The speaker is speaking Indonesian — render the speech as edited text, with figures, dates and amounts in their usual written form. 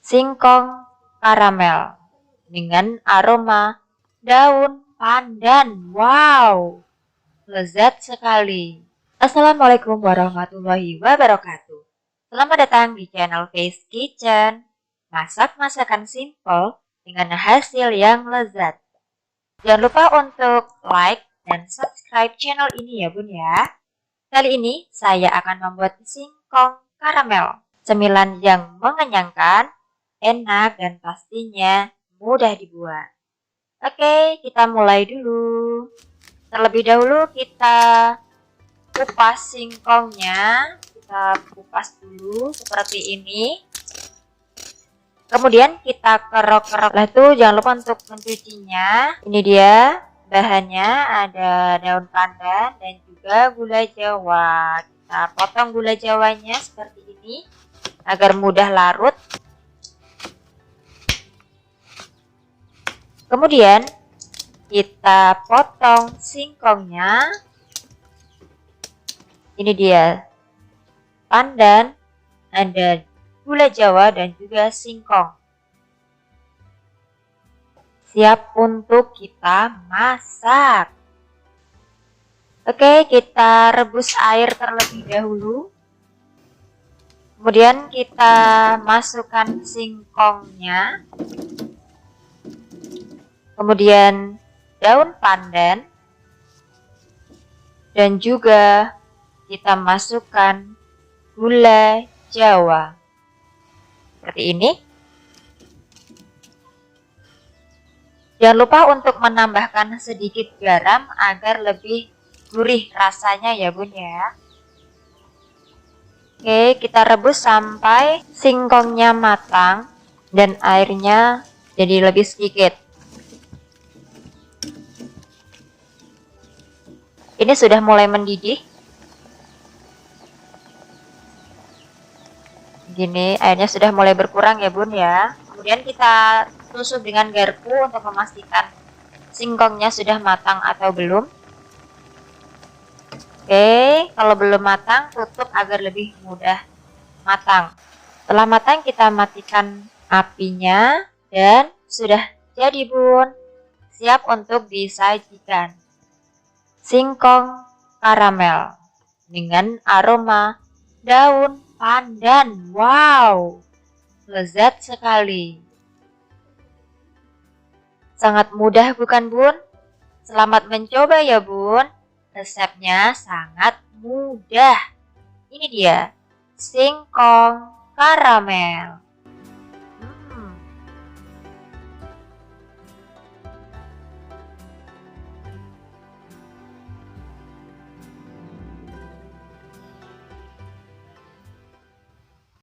singkong karamel dengan aroma daun pandan. Wow, lezat sekali. Assalamualaikum warahmatullahi wabarakatuh. Selamat datang di channel Face Kitchen. Masak masakan simple dengan hasil yang lezat. Jangan lupa untuk like dan subscribe channel ini ya bun ya. Kali ini saya akan membuat singkong karamel. Cemilan yang mengenyangkan, enak, dan pastinya mudah dibuat. Oke, kita mulai dulu. Terlebih dahulu kita kupas singkongnya. Kita kupas dulu seperti ini. Kemudian kita kerok-kerok. Lah tuh jangan lupa untuk mencucinya. Ini dia bahannya, ada daun pandan dan juga gula jawa. Kita potong gula jawanya seperti ini agar mudah larut. Kemudian kita potong singkongnya. Ini dia pandan, ada gula jawa dan juga singkong. Siap untuk kita masak. Oke, kita rebus air terlebih dahulu. Kemudian kita masukkan singkongnya. Kemudian daun pandan. Dan juga kita masukkan gula jawa. Seperti ini. Jangan lupa untuk menambahkan sedikit garam agar lebih gurih rasanya ya bun ya. Oke, kita rebus sampai singkongnya matang dan airnya jadi lebih sedikit. Ini sudah mulai mendidih. Gini, airnya sudah mulai berkurang ya bun ya. Kemudian kita tusuk dengan garpu untuk memastikan singkongnya sudah matang atau belum. Oke, kalau belum matang, tutup agar lebih mudah matang. Setelah matang, kita matikan apinya dan sudah jadi bun. Siap untuk disajikan. Singkong karamel dengan aroma daun pandan. Wow, lezat sekali. Sangat mudah bukan bun? Selamat mencoba ya bun. Resepnya sangat mudah. Ini dia, singkong karamel.